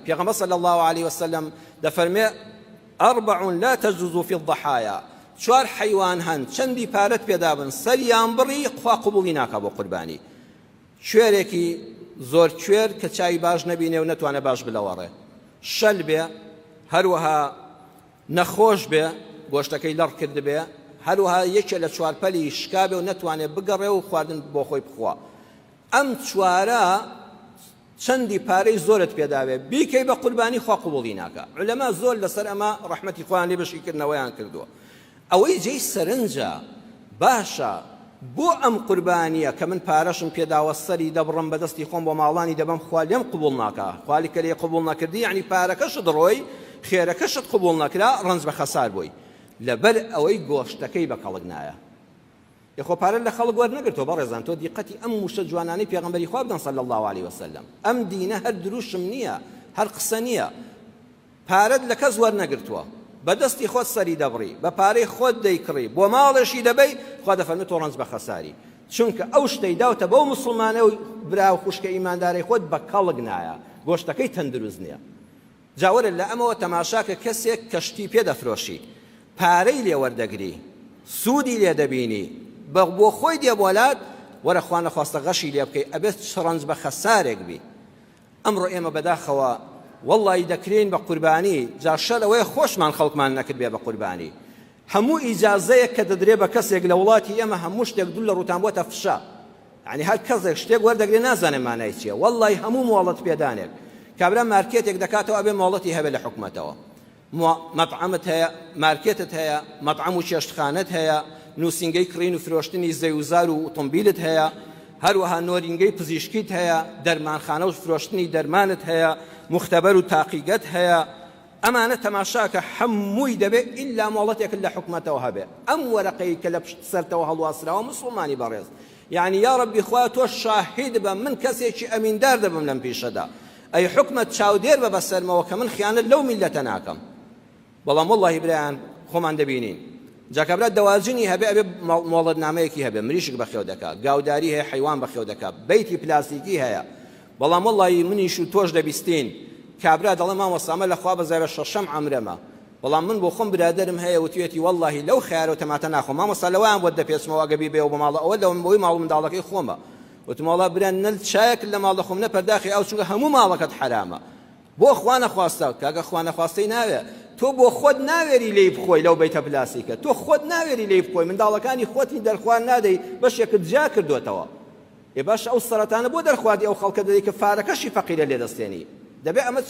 پیغمبر صلى الله عليه وسلم دفرمي 4 لا تجوز في الضحايا. 4 حيوان هن چندی پارت پیدا بن سریان بڕی خوا قبولی ناکا بۆ قوربانی. کوێرێکی زۆر کوێر کە چاوی باش نەبینێ و نەتوانێ باش بلەوەڕێ، شەل بێ، هەروەها نەخۆش بێ، گۆشتەکەی لەڕ کرد بێ، هەروەها یەکێ لە 4 پەلی شکا بێ و نەتوانێ بگەڕێ و خواردن بۆ خۆی بخوا. ئەم 4 چەندی پارەی زۆرت پێداوێ بیکەی بە قوربانی خوا قبوڵی ناکە. عولەما زۆر لەسەر ئەمە ڕەحمەتی خوایان لێ بەشیکردنەوەیان کردووە. ئەوەی جێی سەرنجە باشە بۆ ئەم قوربانیە کە من پارەشم پێداوە سەری دەبڕم بەدەستی خۆم بۆ ماڵانی دەبەم خوا لێم قبوڵ ناکە. خوالی کە لێ قبوڵ نەکردی یعنی پارەکەشت ڕۆی، خێرەکەشت قبوڵ نەکرا، ڕەنج بە خەسار بووی لەبەر ئەوەی گۆشتەکەی بە کەڵک نایە. یخۆ پارە لە خەڵک وەرنەگرتەوە بەڕێزان، تۆ دیقەتی ئەم وشە جوانانەی پێغەمبەری خوا بدەن صلی الله عليه وسلم. ئەم دینە هەر دروشم نییە، هەر قسە نییە. پارەت لە کەس وەرنەگرتووە، بەدەستی خۆت سەری دەبڕی، بە پارەی خۆت دەیکڕی، بۆ ماڵێشی دەبەی، خوا دەفەرمێت تۆ ڕەنج بە خەساری. چونکە ئەو شتەی داوتە بەو موسڵمانە و برا و خوشکە ئیماندارەی خۆت بە کەڵک نایە، گۆشتەکەی تەندروست نییە. جاوەرە لە ئەمەوە تەماشاکە کەسێک کەشتی پێ دەفرۆشی، پارەی لێ وەردەگری، سوودی لێ دەبینی، بۆ خۆی دێبۆلات، وەرە خوا نەخواستە غەشی لێ بکەی، ئەبێت ڕەنج بە خەسارێک بی. ئەمڕۆ ئێمە بەداخەوە وەڵڵی دەکرێن بە قوربانی، جا شەر ئەوەیە خۆشمان خەڵکمان نەکرد بێ بە قوربانی. هەموو ئیجازەیەک کە دەدرێ بە کەسێک لە وڵاتی ئێمە هەموو شتێک دوو لە ڕووتان بۆتە فشا. یعنی هەر کەسێک شتێک وەردەگرێ نازانێ مانای چییە. وەڵڵی هەموو مۆڵەت پێدانێک کابرا مارکێتێک دەکاتەوە ئەبێ مۆڵەتی هەبێ لە حکومەتەوە، مەطعەمت هەیە، مارکێتت هەیە، مەطعەم و چێشتخانەت هەیە، نووسینگەی کڕین و فرۆشتنی زەیوزار و ئۆتۆمبیلت هەیە، هەروەها نۆرینگەی پزیشکیت هەیە، دەرمانخانە و فرۆشتنی دەرمانت هەیە، مختبەر و تاقیگەت هەیە. ئەمانە تەماشاکە هەمووی دەبێت ئیلا مۆڵەتێک لە حکومەتەوە هەبێ. ئەم وەرەقەی کە لە پشت سەرتەوە هەڵواسراوە مسڵمانی بەڕێز، یعنی یا ڕەبی خوا تۆ شاهید بە من کەسێکی ئەمیندار دەبم لەم پیشەدا، ئەی حکومەت چاودێر بە بەسەرمەوە کە من خیانەت لەو میلەتە ناکەم. بەڵام وەڵڵاهی برایان خۆمان دەبینین جاکەبرات دەواجنی هەبێ ئەبێ مۆڵەتنامەیەکی هەبێ، مریشک بەخێو دەکات، گاوداری هەیە، حیوان بەخێو دەکات، بەیتی پلاستیکی هەیە. بەڵام وەڵڵی منیش و تۆش دەبیستین کابرا دەڵێ مامۆستامە لەخوا بەزای بە 6ەم عەمرەمە، بەڵام من بۆ خۆم برادرم هەیە وتوێتی وەڵڵی لەو خیارەوە تەماتە ناخۆم، مامۆستا لەوەیان بۆ دەپێچمەوە گەبی بێ و بە ماڵە ئەوە لەوم بۆی ماڵ منداڵەکەی خۆمە. وتم وەڵڵا بران نەل چایەک لە ماڵە خۆم نەپەرداخی ئەو چونکە هەموو ماڵەکەت حرامە. بۆ خوا نەخواستە کاگە خوا نەخواستەی ناوێ، تۆ بۆ خۆت ناوێری لێی بخۆی لەو بەیتە پلاسیکە، تۆ خۆت ناوێری لێی بخۆی، منداڵەکانی خۆتی دەرخوار نادەی، بەشێکت جا کردوێتەوە. ێ باش ئەو سەرەتانە بۆ دەرخواردی ئەو خەڵکە دەدەی کە فارەکەشی فەقیرە لێدەستێنی. دەبێ ئەمە